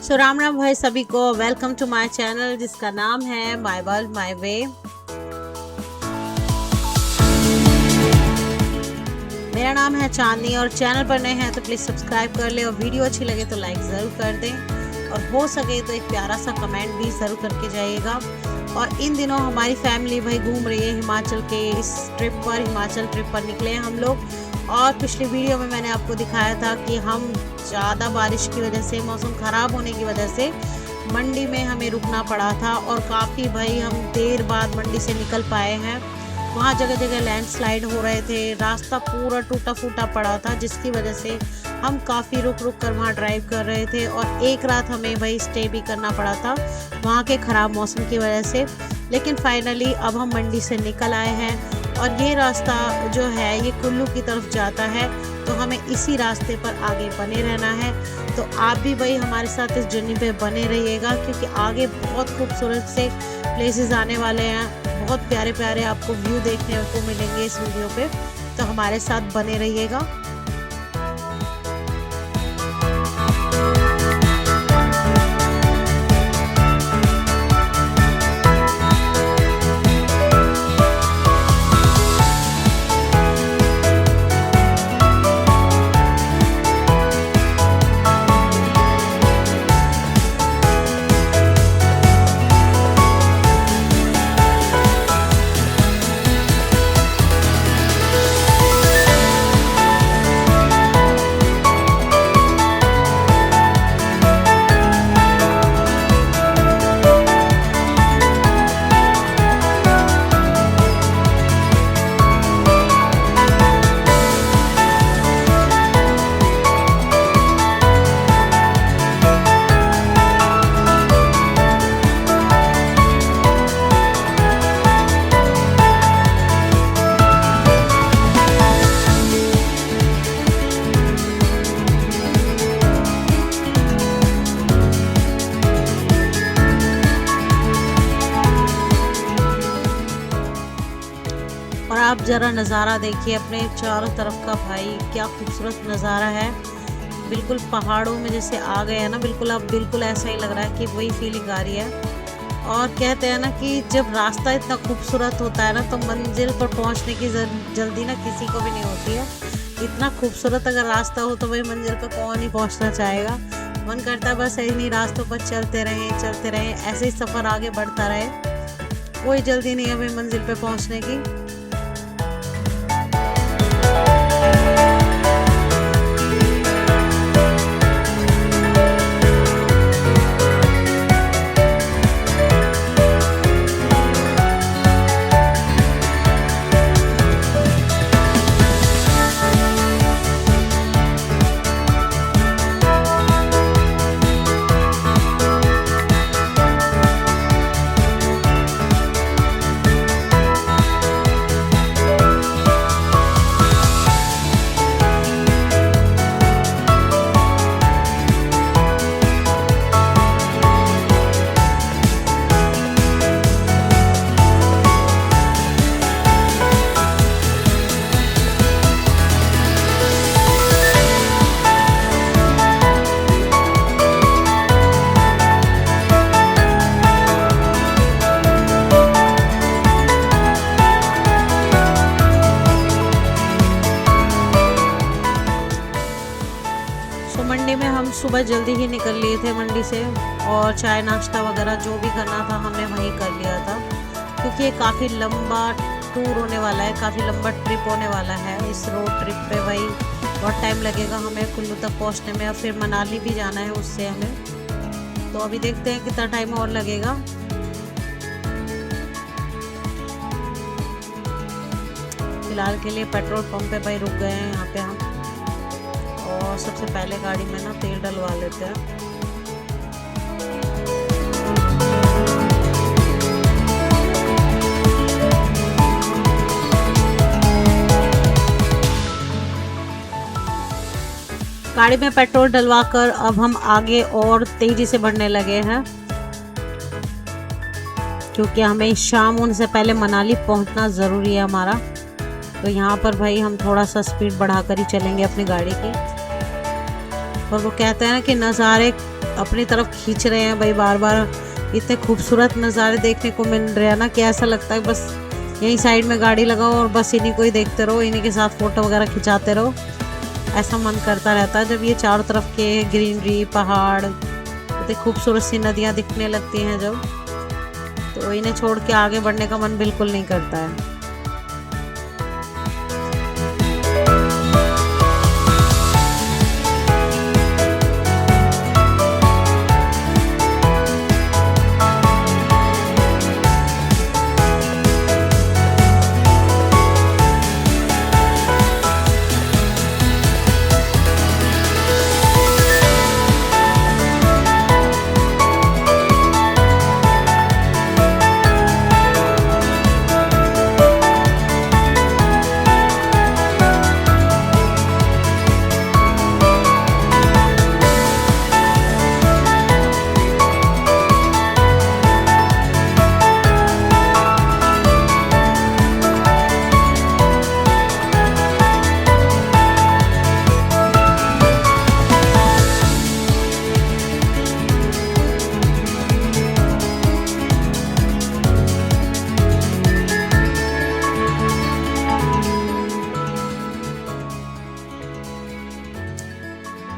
सो राम राम भाई सभी को, वेलकम टू माय चैनल जिसका नाम है माय वर्ल्ड माय वे। मेरा नाम है चांदनी और चैनल पर नए हैं तो प्लीज़ सब्सक्राइब कर ले और वीडियो अच्छी लगे तो लाइक ज़रूर कर दें और हो सके तो एक प्यारा सा कमेंट भी ज़रूर करके जाइएगा। और इन दिनों हमारी फैमिली भाई घूम रही है हिमाचल के इस हिमाचल ट्रिप पर निकले हैं हम लोग। और पिछली वीडियो में मैंने आपको दिखाया था कि हम ज़्यादा बारिश की वजह से, मौसम ख़राब होने की वजह से मंडी में हमें रुकना पड़ा था और काफ़ी भाई हम देर बाद मंडी से निकल पाए हैं। वहाँ जगह जगह लैंडस्लाइड हो रहे थे, रास्ता पूरा टूटा फूटा पड़ा था जिसकी वजह से हम काफ़ी रुक रुक कर वहाँ ड्राइव कर रहे थे और एक रात हमें भाई स्टे भी करना पड़ा था वहाँ के ख़राब मौसम की वजह से। लेकिन फाइनली अब हम मंडी से निकल आए हैं और ये रास्ता जो है ये कुल्लू की तरफ जाता है, तो हमें इसी रास्ते पर आगे बने रहना है। तो आप भी भाई हमारे साथ इस जर्नी पे बने रहिएगा क्योंकि आगे बहुत खूबसूरत से प्लेसेस आने वाले हैं, बहुत प्यारे प्यारे आपको व्यू देखने को मिलेंगे इस वीडियो पे, तो हमारे साथ बने रहिएगा। और आप ज़रा नज़ारा देखिए अपने चारों तरफ का भाई, क्या खूबसूरत नज़ारा है। बिल्कुल पहाड़ों में जैसे आ गए हैं ना, बिल्कुल ऐसा ही लग रहा है कि वही फीलिंग आ रही है। और कहते हैं ना कि जब रास्ता इतना खूबसूरत होता है ना तो मंजिल पर पहुंचने की जल्दी ना किसी को भी नहीं होती है। इतना खूबसूरत अगर रास्ता हो तो वही मंजिल पर कौन ही पहुँचना चाहेगा। मन करता है बस इन्हीं रास्तों पर चलते रहें, ऐसे ही सफ़र आगे बढ़ता रहे, कोई जल्दी नहीं है हमें मंजिल पर पहुँचने की। मंडी में हम सुबह जल्दी ही निकल लिए थे मंडी से और चाय नाश्ता वगैरह जो भी करना था हमने वहीं कर लिया था क्योंकि ये काफ़ी लंबा टूर होने वाला है, काफ़ी लंबा ट्रिप होने वाला है। इस रोड ट्रिप पे भाई बहुत टाइम लगेगा हमें कुल्लू तक पहुंचने में और फिर मनाली भी जाना है उससे हमें। तो अभी देखते हैं कितना टाइम और लगेगा। फिलहाल के लिए पेट्रोल पंप पे भाई रुक गए हैं यहाँ पे हम, और सबसे पहले गाड़ी में ना तेल डलवा लेते हैं। गाड़ी में पेट्रोल डलवाकर अब हम आगे और तेजी से बढ़ने लगे हैं क्योंकि हमें शाम होने से पहले मनाली पहुंचना ज़रूरी है हमारा। तो यहाँ पर भाई हम थोड़ा सा स्पीड बढ़ाकर ही चलेंगे अपनी गाड़ी की। और वो कहते हैं ना कि नज़ारे अपनी तरफ खींच रहे हैं भाई, बार बार इतने खूबसूरत नज़ारे देखने को मिल रहे हैं ना कि ऐसा लगता है बस यहीं साइड में गाड़ी लगाओ और बस इन्हीं को ही देखते रहो, इन्हीं के साथ फ़ोटो वगैरह खिंचाते रहो। ऐसा मन करता रहता है जब ये चारों तरफ के ग्रीनरी, पहाड़, इतनी खूबसूरत सी नदियाँ दिखने लगती हैं जब, तो इन्हें छोड़ के आगे बढ़ने का मन बिल्कुल नहीं करता है।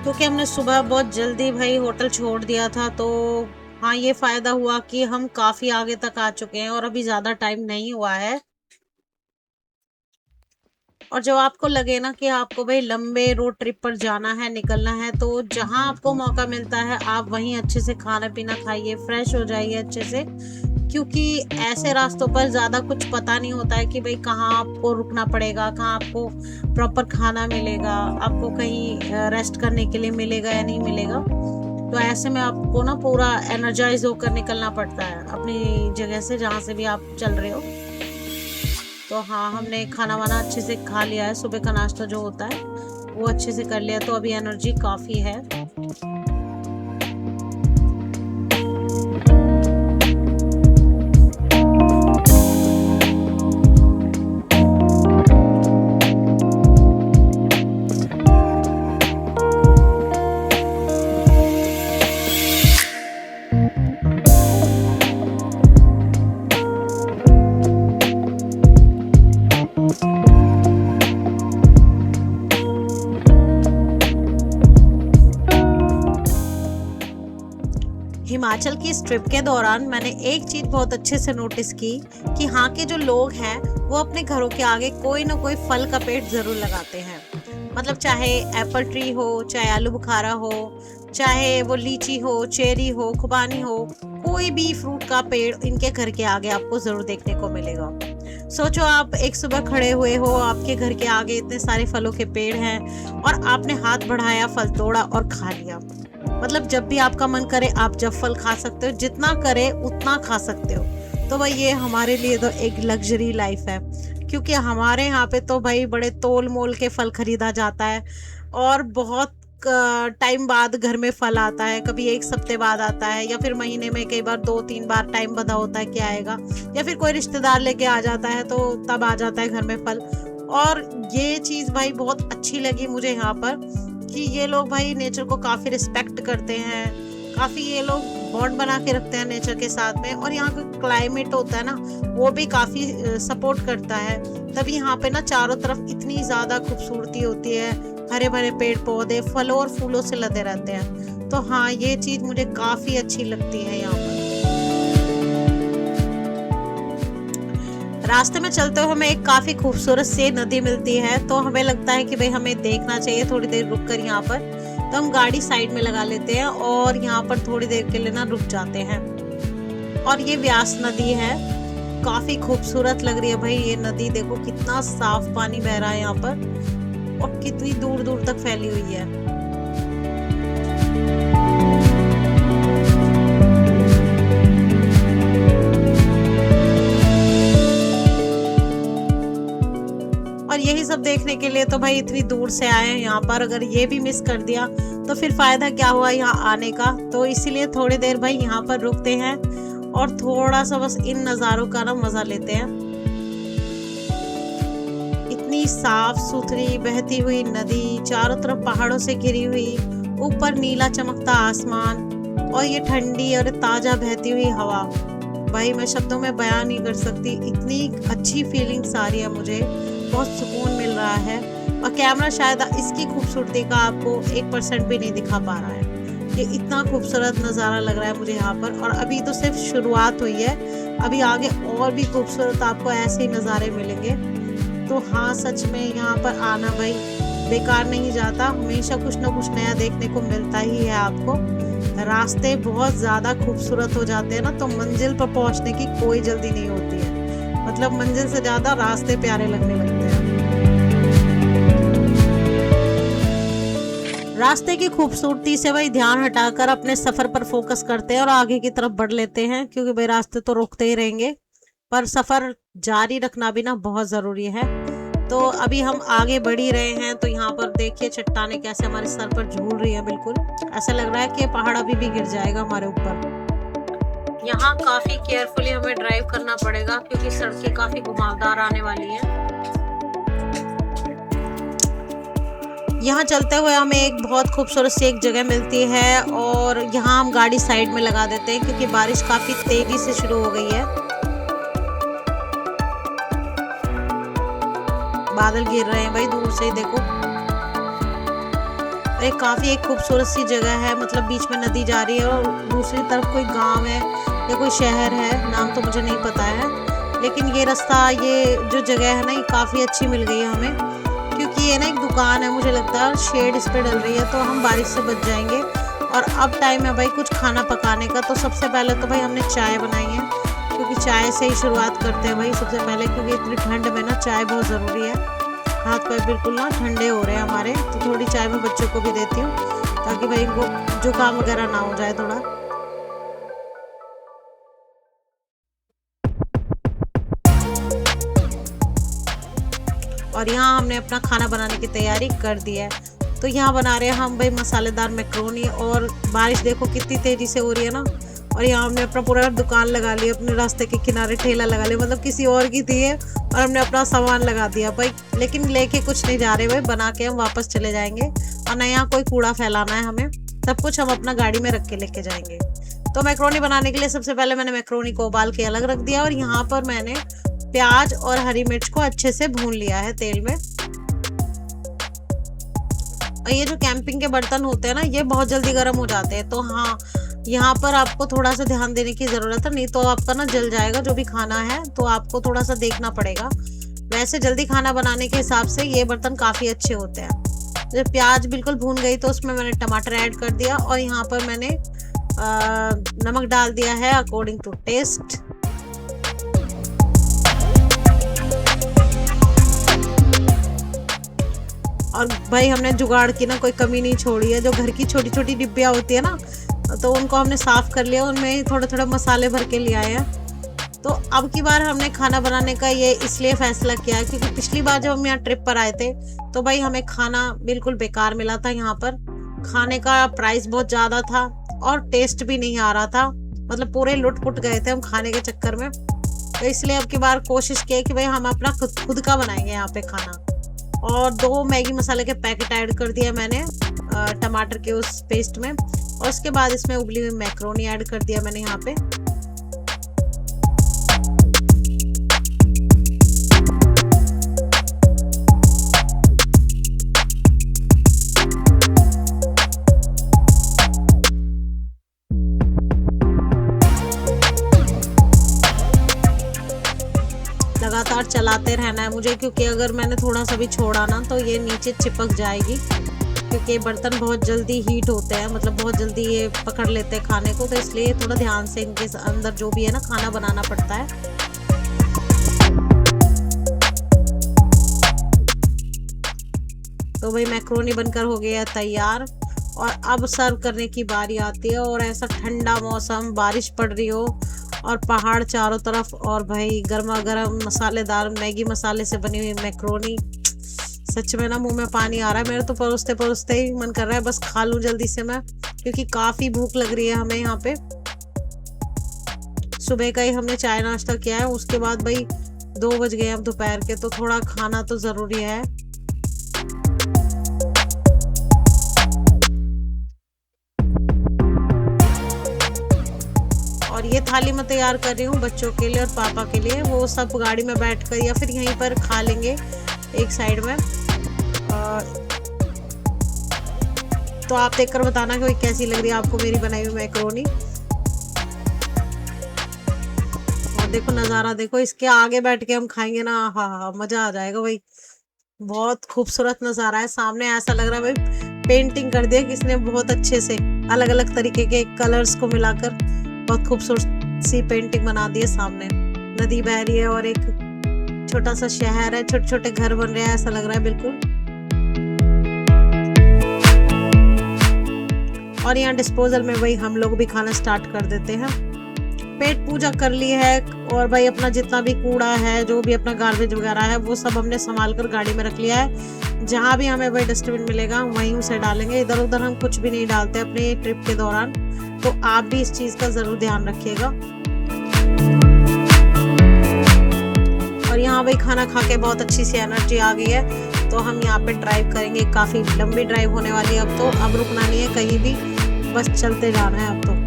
क्योंकि हमने सुबह बहुत जल्दी भाई होटल छोड़ दिया था, तो हाँ ये फायदा हुआ कि हम काफी आगे तक आ चुके हैं और अभी ज्यादा टाइम नहीं हुआ है। और जब आपको लगे ना कि आपको भाई लंबे रोड ट्रिप पर जाना है, निकलना है, तो जहां आपको मौका मिलता है आप वहीं अच्छे से खाना पीना खाइए, फ्रेश हो जाइए अच्छे से, क्योंकि ऐसे रास्तों पर ज़्यादा कुछ पता नहीं होता है कि भाई कहाँ आपको रुकना पड़ेगा, कहाँ आपको प्रॉपर खाना मिलेगा, आपको कहीं रेस्ट करने के लिए मिलेगा या नहीं मिलेगा। तो ऐसे में आपको ना पूरा एनर्जाइज होकर निकलना पड़ता है अपनी जगह से, जहाँ से भी आप चल रहे हो। तो हाँ, हमने खाना वाना अच्छे से खा लिया है, सुबह का नाश्ता जो होता है वो अच्छे से कर लिया, तो अभी एनर्जी काफ़ी है। हिमाचल की इस ट्रिप के दौरान मैंने एक चीज़ बहुत अच्छे से नोटिस की कि यहाँ के जो लोग हैं वो अपने घरों के आगे कोई ना कोई फल का पेड़ ज़रूर लगाते हैं। मतलब चाहे एप्पल ट्री हो, चाहे आलू बुखारा हो, चाहे वो लीची हो, चेरी हो, खुबानी हो, कोई भी फ्रूट का पेड़ इनके घर के आगे आपको ज़रूर देखने को मिलेगा। सोचो आप एक सुबह खड़े हुए हो, आपके घर के आगे इतने सारे फलों के पेड़ हैं और आपने हाथ बढ़ाया, फल तोड़ा और खा लिया। मतलब जब भी आपका मन करे आप जब फल खा सकते हो, जितना करे उतना खा सकते हो। तो भाई ये हमारे लिए तो एक लग्जरी लाइफ है, क्योंकि हमारे यहाँ पे तो भाई बड़े तोल मोल के फल खरीदा जाता है और बहुत टाइम बाद घर में फल आता है, कभी एक हफ्ते बाद आता है या फिर महीने में कई बार 2-3 बार टाइम बंधा होता है कि आएगा, या फिर कोई रिश्तेदार लेके आ जाता है तो तब आ जाता है घर में फल। और ये चीज़ भाई बहुत अच्छी लगी मुझे यहाँ पर कि ये लोग भाई नेचर को काफ़ी रिस्पेक्ट करते हैं, काफ़ी ये लोग बॉन्ड बना के रखते हैं नेचर के साथ में। और यहाँ का क्लाइमेट होता है ना वो भी काफ़ी सपोर्ट करता है, तभी यहाँ पे ना चारों तरफ इतनी ज़्यादा खूबसूरती होती है, हरे भरे पेड़ पौधे फलों और फूलों से लदे रहते हैं। तो हाँ ये चीज़ मुझे काफ़ी अच्छी लगती है यहाँ पर। रास्ते में चलते हुए हमें एक काफ़ी खूबसूरत सी नदी मिलती है, तो हमें लगता है कि भाई हमें देखना चाहिए थोड़ी देर रुक कर यहाँ पर, तो हम गाड़ी साइड में लगा लेते हैं और यहाँ पर थोड़ी देर के लिए ना रुक जाते हैं। और ये व्यास नदी है, काफ़ी खूबसूरत लग रही है भाई ये नदी, देखो कितना साफ पानी बह रहा है यहाँ पर और कितनी दूर दूर तक फैली हुई है। और यही सब देखने के लिए तो भाई इतनी दूर से आए हैं यहाँ पर, अगर ये भी मिस कर दिया तो फिर फायदा क्या हुआ यहाँ आने का। तो इसीलिए थोड़ी देर भाई यहाँ पर रुकते हैं और थोड़ा सा बस इन नज़ारों का ना मज़ा लेते हैं। इतनी साफ सुथरी बहती हुई नदी, चारों तरफ पहाड़ों से घिरी हुई, ऊपर नीला चमकता आसमान और ये ठंडी और ताजा बहती हुई हवा, भाई मैं शब्दों में बयान नहीं कर सकती, इतनी अच्छी फीलिंग्स आ रही है मुझे, बहुत सुकून मिल रहा है। और कैमरा शायद इसकी खूबसूरती का आपको 1% भी नहीं दिखा पा रहा है। ये इतना खूबसूरत नज़ारा लग रहा है मुझे यहाँ पर। और अभी तो सिर्फ शुरुआत हुई है, अभी आगे और भी खूबसूरत आपको ऐसे ही नज़ारे मिलेंगे। तो हाँ, सच में यहाँ पर आना भाई बेकार नहीं जाता, हमेशा कुछ ना कुछ नया देखने को मिलता ही है आपको। रास्ते बहुत ज़्यादा खूबसूरत हो जाते हैं ना, तो मंजिल पर पहुँचने की कोई जल्दी नहीं होती है, मतलब मंजिल से ज़्यादा रास्ते प्यारे लगने लगते हैं। रास्ते की खूबसूरती से भाई ध्यान हटाकर अपने सफ़र पर फोकस करते हैं और आगे की तरफ बढ़ लेते हैं, क्योंकि भाई रास्ते तो रुकते ही रहेंगे, पर सफ़र जारी रखना भी ना बहुत ज़रूरी है। तो अभी हम आगे बढ़ ही रहे हैं, तो यहाँ पर देखिए चट्टानें कैसे हमारे सर पर झूल रही है, बिल्कुल ऐसा लग रहा है कि पहाड़ अभी भी गिर जाएगा हमारे ऊपर। यहाँ काफ़ी केयरफुली हमें ड्राइव करना पड़ेगा, क्योंकि सड़कें काफ़ी घुमावदार आने वाली हैं। यहाँ चलते हुए हमें एक बहुत खूबसूरत सी एक जगह मिलती है, और यहाँ हम गाड़ी साइड में लगा देते हैं, क्योंकि बारिश काफ़ी तेज़ी से शुरू हो गई है। बादल गिर रहे हैं भाई, दूर से ही देखो। एक काफ़ी एक खूबसूरत सी जगह है, मतलब बीच में नदी जा रही है और दूसरी तरफ कोई गांव है या कोई शहर है, नाम तो मुझे नहीं पता है। लेकिन ये रास्ता, ये जो जगह है ना, ये काफ़ी अच्छी मिल गई है हमें, क्योंकि ये ना एक दुकान है, मुझे लगता है शेड इस पर डल रही है, तो हम बारिश से बच जाएंगे। और अब टाइम है भाई कुछ खाना पकाने का। तो सबसे पहले तो भाई हमने चाय बनाई है, क्योंकि चाय से ही शुरुआत करते हैं भाई सबसे पहले, क्योंकि इतनी ठंड में ना चाय बहुत ज़रूरी है। हाथ पैर बिल्कुल ना ठंडे हो रहे हैं हमारे, तो थोड़ी चाय मैं बच्चों को भी देती हूँ, ताकि भाई इनको जुकाम वगैरह ना हो जाए थोड़ा। और यहाँ हमने अपना खाना बनाने की तैयारी कर दी है। तो यहाँ बना रहे हैं हम भाई मसालेदार मैक्रोनी, और बारिश देखो कितनी तेज़ी से हो रही है ना। और यहाँ हमने अपना पूरा दुकान लगा लिया, अपने रास्ते के किनारे ठेला लगा लिया, मतलब किसी और की थी है, और हमने अपना सामान लगा दिया भाई। लेकिन लेके कुछ नहीं जा रहे भाई, बना के हम वापस चले जाएंगे, और ना यहाँ कोई कूड़ा फैलाना है हमें, सब कुछ हम अपना गाड़ी में रख के लेके जाएंगे। तो मैक्रोनी बनाने के लिए सबसे पहले मैंने मैक्रोनी को उबाल के अलग रख दिया, और यहाँ पर मैंने प्याज और हरी मिर्च को अच्छे से भून लिया है तेल में। और ये जो कैंपिंग के बर्तन होते हैं ना, ये बहुत जल्दी गर्म हो जाते हैं, तो हाँ यहाँ पर आपको थोड़ा सा ध्यान देने की ज़रूरत है, नहीं तो आपका ना जल जाएगा जो भी खाना है, तो आपको थोड़ा सा देखना पड़ेगा। वैसे जल्दी खाना बनाने के हिसाब से ये बर्तन काफ़ी अच्छे होते हैं। जब प्याज बिल्कुल भून गई तो उसमें मैंने टमाटर ऐड कर दिया, और यहाँ पर मैंने नमक डाल दिया है अकॉर्डिंग टू टेस्ट। और भाई हमने जुगाड़ की ना कोई कमी नहीं छोड़ी है। जो घर की छोटी छोटी डिब्बियाँ होती है ना, तो उनको हमने साफ़ कर लिया, उनमें थोड़े थोड़े मसाले भर के ले आए हैं। तो अब की बार हमने खाना बनाने का ये इसलिए फ़ैसला किया है, क्योंकि पिछली बार जब हम यहाँ ट्रिप पर आए थे, तो भाई हमें खाना बिल्कुल बेकार मिला था। यहाँ पर खाने का प्राइस बहुत ज़्यादा था, और टेस्ट भी नहीं आ रहा था, मतलब पूरे लुट पुट गए थे हम खाने के चक्कर में। तो इसलिए अब की बार कोशिश की कि भाई हम अपना खुद का बनाएंगे यहाँ पे खाना। और 2 मैगी मसाले के पैकेट ऐड कर दिया मैंने टमाटर के उस पेस्ट में, और उसके बाद इसमें उबली हुई मैक्रोनी ऐड कर दिया मैंने यहाँ पे। लगातार चलाते रहना है मुझे, क्योंकि अगर मैंने थोड़ा सा भी छोड़ा ना तो ये नीचे चिपक जाएगी, क्योंकि बर्तन बहुत जल्दी हीट होते हैं, मतलब बहुत जल्दी ये पकड़ लेते हैं खाने को, तो इसलिए थोड़ा ध्यान से इनके अंदर जो भी है ना खाना बनाना पड़ता है। तो भाई मैक्रोनी बनकर हो गया तैयार, और अब सर्व करने की बारी आती है। और ऐसा ठंडा मौसम, बारिश पड़ रही हो, और पहाड़ चारों तरफ, और भाई गर्मा गर्म मसालेदार मैगी मसाले से बनी हुई मैक्रोनी, सच में ना मुंह में पानी आ रहा है मेरे तो, परोसते परोसते ही मन कर रहा है बस खा लूं जल्दी से मैं, क्योंकि काफ़ी भूख लग रही है हमें यहाँ पे। सुबह का ही हमने चाय नाश्ता किया है, उसके बाद भाई 2 बज गए अब दोपहर के, तो थोड़ा खाना तो ज़रूरी है। और ये थाली मैं तैयार कर रही हूँ बच्चों के लिए और पापा के लिए। वो सब गाड़ी में बैठकर या फिर यहीं पर खा लेंगे एक साइड में। तो आप देखकर बताना कि कैसी लग रही है आपको मेरी बनाई हुई मैक्रोनी। और देखो नज़ारा देखो, इसके आगे बैठ के हम खाएंगे ना, हाँ हाँ मज़ा आ जाएगा भाई। बहुत खूबसूरत नज़ारा है सामने, ऐसा लग रहा है भाई पेंटिंग कर दिया किसने बहुत अच्छे से, अलग अलग तरीके के कलर्स को मिलाकर बहुत खूबसूरत सी पेंटिंग बना दी है। सामने नदी बह रही है और एक छोटा सा शहर है, छोटे छोटे घर बन रहे हैं, ऐसा लग रहा है बिल्कुल। और यहाँ डिस्पोजल में भाई हम लोग भी खाना स्टार्ट कर देते हैं। पेट पूजा कर ली है और भाई अपना जितना भी कूड़ा है, जो भी अपना गार्बेज वगैरह है, वो सब हमने संभाल कर गाड़ी में रख लिया है। जहाँ भी हमें भाई डस्टबिन मिलेगा वहीं उसे डालेंगे, इधर उधर हम कुछ भी नहीं डालते अपने ट्रिप के दौरान। तो आप भी इस चीज़ का ज़रूर ध्यान रखिएगा। और यहाँ भाई खाना खा के बहुत अच्छी सी एनर्जी आ गई है, तो हम यहाँ पे ड्राइव करेंगे। काफ़ी लंबी ड्राइव होने वाली है अब रुकना नहीं है कहीं भी, बस चलते जाना है अब तो।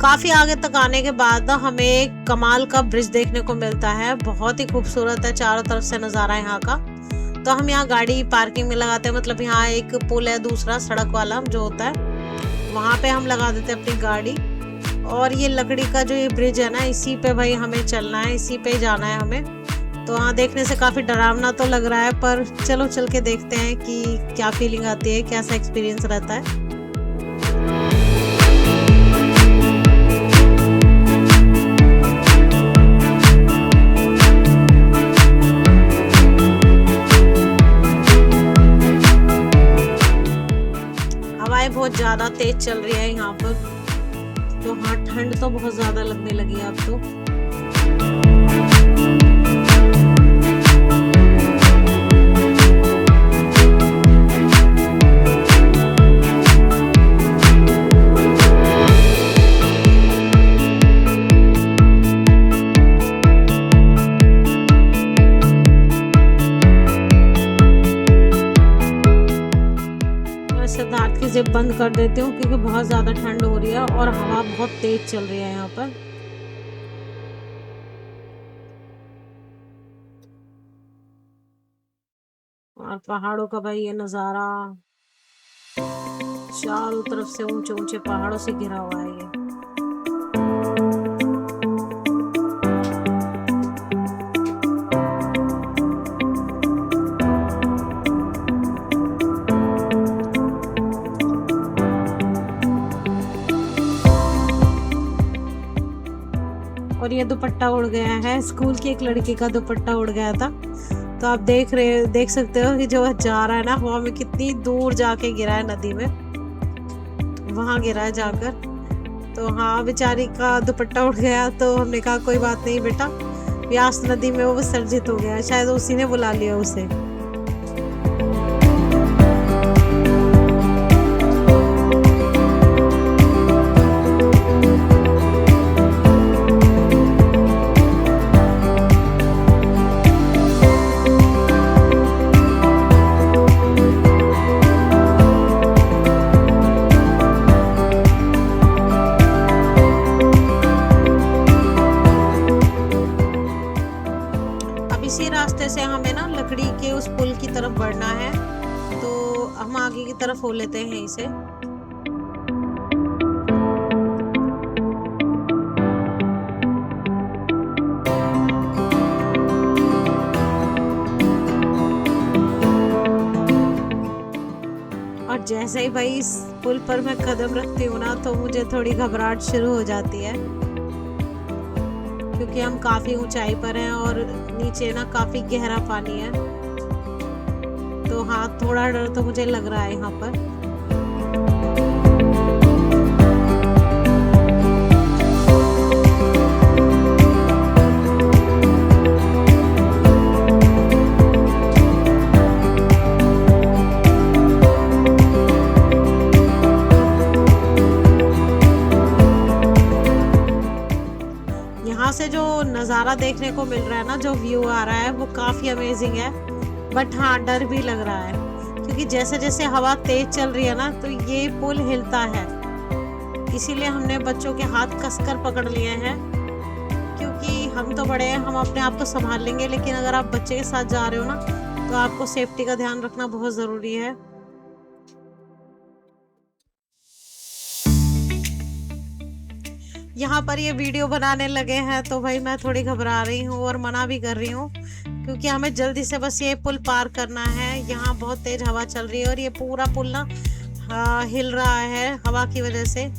काफ़ी आगे तक आने के बाद ना हमें कमाल का ब्रिज देखने को मिलता है, बहुत ही खूबसूरत है चारों तरफ से नज़ारा यहाँ का। तो हम यहाँ गाड़ी पार्किंग में लगाते हैं, मतलब यहाँ एक पुल है दूसरा सड़क वाला जो होता है, वहाँ पे हम लगा देते हैं अपनी गाड़ी। और ये लकड़ी का जो ये ब्रिज है ना, इसी पे भाई हमें चलना है, इसी पे जाना है हमें। तो वहाँ देखने से काफ़ी डरावना तो लग रहा है, पर चलो चल के देखते हैं कि क्या फीलिंग आती है, कैसा एक्सपीरियंस रहता है। बहुत ज़्यादा तेज चल रही है यहाँ पर, तो हाँ ठंड तो बहुत ज़्यादा लगने लगी है अब तो। सिद्धार्थ की जिप बंद कर देती हूँ क्योंकि बहुत ज़्यादा ठंड हो रही है और हवा बहुत तेज चल रही है यहाँ पर। और पहाड़ों का भाई ये नज़ारा, चारों तरफ से ऊंचे ऊंचे पहाड़ों से घिरा हुआ है ये। और ये दुपट्टा उड़ गया है, स्कूल की एक लड़की का दुपट्टा उड़ गया था। तो आप देख सकते हो कि जो जा रहा है ना हवा में, कितनी दूर जाके गिरा है नदी में, वहां गिरा है जाकर। तो हाँ बेचारी का दुपट्टा उड़ गया, तो हमने कहा कोई बात नहीं बेटा, व्यास नदी में वो विसर्जित हो गया, शायद उसी ने बुला लिया उसे। इसी रास्ते से हमें ना लकड़ी के उस पुल की तरफ बढ़ना है, तो हम आगे की तरफ हो लेते हैं इसे। और जैसे ही भाई इस पुल पर मैं कदम रखती हूँ ना, तो मुझे थोड़ी घबराहट शुरू हो जाती है, क्योंकि हम काफ़ी ऊंचाई पर हैं और नीचे ना काफ़ी गहरा पानी है। तो हाँ थोड़ा डर तो मुझे लग रहा है यहाँ पर। देखने को मिल रहा है ना, जो व्यू आ रहा है वो काफ़ी अमेजिंग है। बट हाँ, डर भी लग रहा है क्योंकि जैसे जैसे हवा तेज चल रही है ना, तो ये पुल हिलता है। इसीलिए हमने बच्चों के हाथ कसकर पकड़ लिए हैं, क्योंकि हम तो बड़े हैं, हम अपने आप को संभाल लेंगे, लेकिन अगर आप बच्चे के साथ जा रहे हो ना, तो आपको सेफ्टी का ध्यान रखना बहुत ज़रूरी है। यहाँ पर ये वीडियो बनाने लगे हैं तो भाई मैं थोड़ी घबरा रही हूँ और मना भी कर रही हूँ, क्योंकि हमें जल्दी से बस ये पुल पार करना है। यहाँ बहुत तेज हवा चल रही है और ये पूरा पुल ना हिल रहा है हवा की वजह से।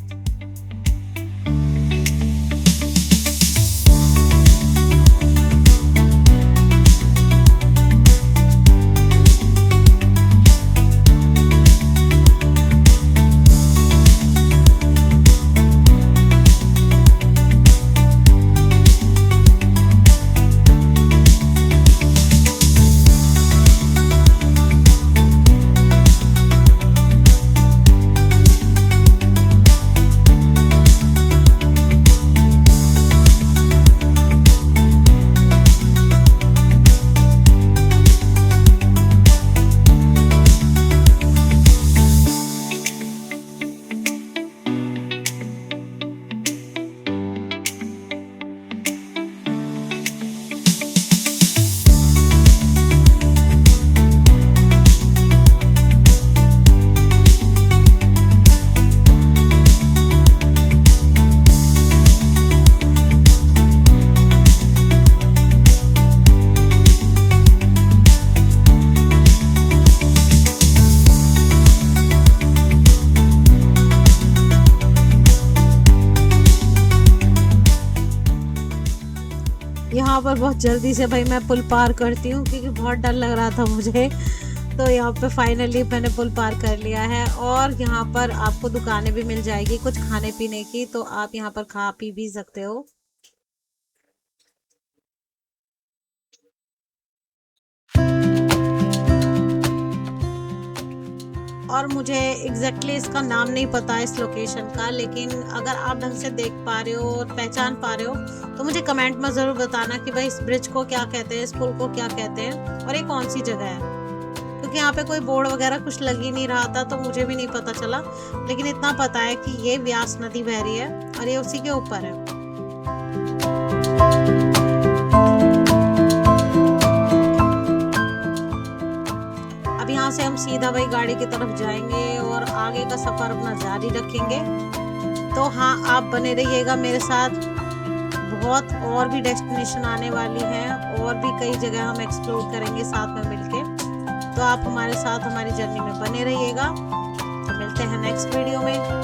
यहाँ पर बहुत जल्दी से भाई मैं पुल पार करती हूँ, क्योंकि बहुत डर लग रहा था मुझे। तो यहाँ पे फाइनली मैंने पुल पार कर लिया है और यहाँ पर आपको दुकानें भी मिल जाएगी कुछ खाने पीने की, तो आप यहाँ पर खा पी भी सकते हो। और मुझे एग्जैक्टली इसका नाम नहीं पता इस लोकेशन का, लेकिन अगर आप ढंग से देख पा रहे हो और पहचान पा रहे हो तो मुझे कमेंट में ज़रूर बताना कि भाई इस ब्रिज को क्या कहते हैं, इस पुल को क्या कहते हैं और ये कौन सी जगह है। क्योंकि यहाँ पे कोई बोर्ड वगैरह कुछ लग ही नहीं रहा था, तो मुझे भी नहीं पता चला, लेकिन इतना पता है कि ये व्यास नदी बह रही है और ये उसी के ऊपर है। अब यहाँ से हम सीधा भाई गाड़ी की तरफ जाएंगे और आगे का सफर अपना जारी रखेंगे। तो हाँ, आप बने रहिएगा मेरे साथ, बहुत और भी डेस्टिनेशन आने वाली हैं और भी कई जगह हम एक्सप्लोर करेंगे साथ में मिलके। तो आप हमारे साथ हमारी जर्नी में बने रहिएगा। तो मिलते हैं नेक्स्ट वीडियो में।